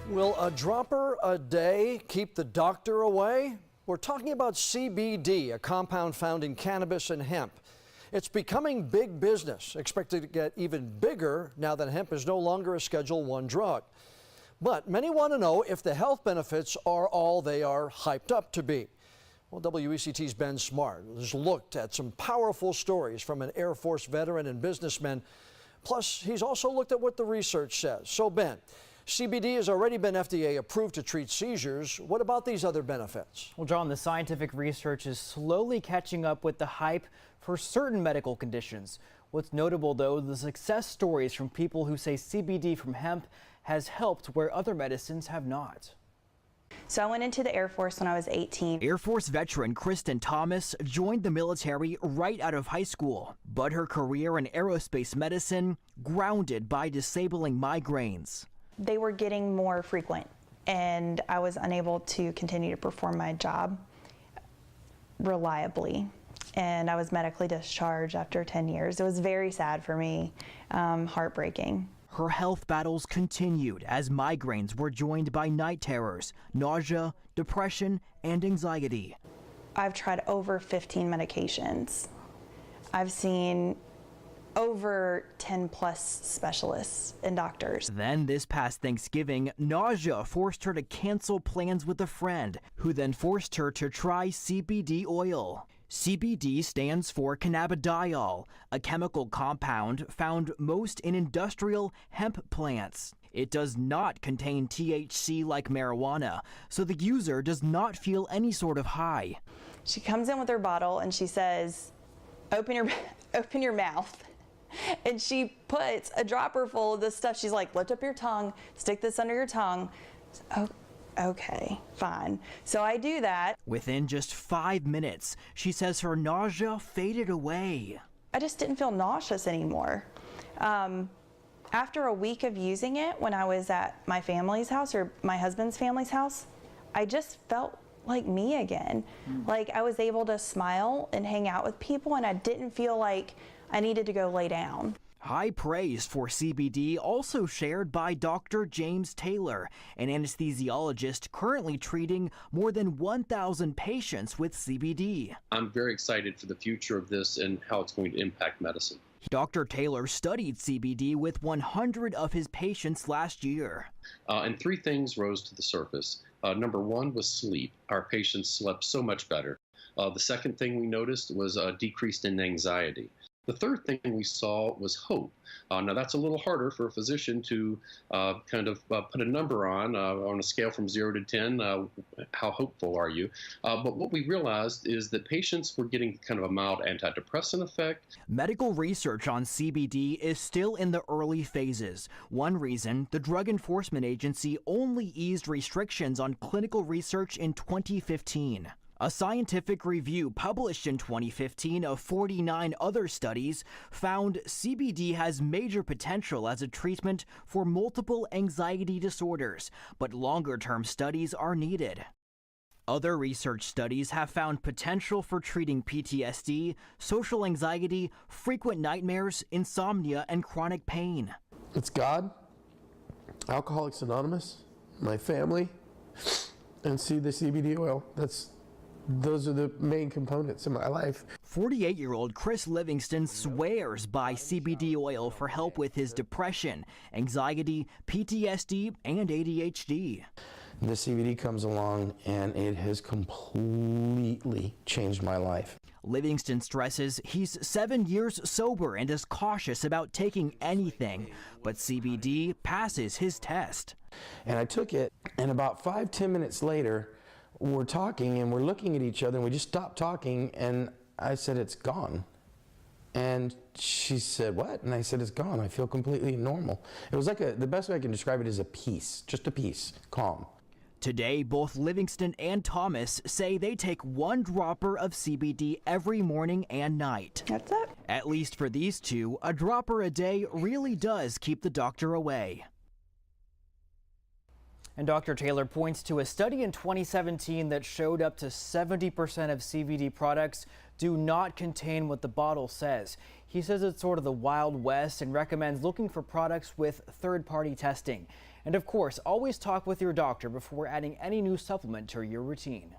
Will a dropper a day keep the doctor away? We're talking about CBD, a compound found in cannabis and hemp. It's becoming big business, expected to get even bigger now that hemp is no longer a Schedule I drug. But many want to know if the health benefits are all they are hyped up to be. Well, WECT's Ben Smart has looked at some powerful stories from an Air Force veteran and businessman. Plus, he's also looked at what the research says. So, Ben, CBD has already been FDA approved to treat seizures. What about these other benefits? Well, John, the scientific research is slowly catching up with the hype for certain medical conditions. What's notable, though, the success stories from people who say CBD from hemp has helped where other medicines have not. So I went into the Air Force when I was 18. Air Force veteran Kristen Thomas joined the military right out of high school, but her career in aerospace medicine grounded by disabling migraines. They were getting more frequent, and I was unable to continue to perform my job reliably. And I was medically discharged after 10 years. It was very sad for me, heartbreaking. Her health battles continued as migraines were joined by night terrors, nausea, depression, and anxiety. I've tried over 15 medications. I've seen over 10 plus specialists and doctors. Then this past Thanksgiving, nausea forced her to cancel plans with a friend, who then forced her to try CBD oil. CBD stands for cannabidiol, a chemical compound found most in industrial hemp plants. It does not contain THC like marijuana, so the user does not feel any sort of high. She comes in with her bottle and she says, open your mouth. And she puts a dropper full of this stuff. She's like, lift up your tongue, stick this under your tongue. Oh, okay, fine. So I do that. Within just 5 minutes, she says her nausea faded away. I just didn't feel nauseous anymore. After a week of using it, when I was at my family's house or my husband's family's house, I just felt like me again. Like I was able to smile and hang out with people, and I didn't feel like I needed to go lay down. High praise for CBD also shared by Dr. James Taylor, an anesthesiologist currently treating more than 1,000 patients with CBD. I'm very excited for the future of this and how it's going to impact medicine. Dr. Taylor studied CBD with 100 of his patients last year. And three things rose to the surface. Number one was sleep. Our patients slept so much better. The second thing we noticed was a decrease in anxiety. The third thing we saw was hope. Now that's a little harder for a physician to put a number on a scale from 0 to 10, how hopeful are you? But what we realized is that patients were getting kind of a mild antidepressant effect. Medical research on CBD is still in the early phases. One reason, the Drug Enforcement Agency only eased restrictions on clinical research in 2015. A scientific review published in 2015 of 49 other studies found CBD has major potential as a treatment for multiple anxiety disorders, but longer-term studies are needed. Other research studies have found potential for treating PTSD, social anxiety, frequent nightmares, insomnia, and chronic pain. It's God, Alcoholics Anonymous, my family, and see the CBD oil. Those are the main components in my life. 48-year-old Chris Livingston swears by CBD oil for help with his depression, anxiety, PTSD, and ADHD. The CBD comes along and it has completely changed my life. Livingston stresses he's 7 years sober and is cautious about taking anything, but CBD passes his test. And I took it, and about 5-10 minutes later, we're talking and we're looking at each other, and we just stopped talking, and I said, it's gone. And she said, what? And I said, it's gone. I feel completely normal. It was like the best way I can describe it is a peace, just a peace, calm. Today, both Livingston and Thomas say they take 1 dropper of CBD every morning and night. That's it. At least for these two, a dropper a day really does keep the doctor away. And Dr. Taylor points to a study in 2017 that showed up to 70% of CBD products do not contain what the bottle says. He says it's sort of the Wild West and recommends looking for products with third-party testing. And of course, always talk with your doctor before adding any new supplement to your routine.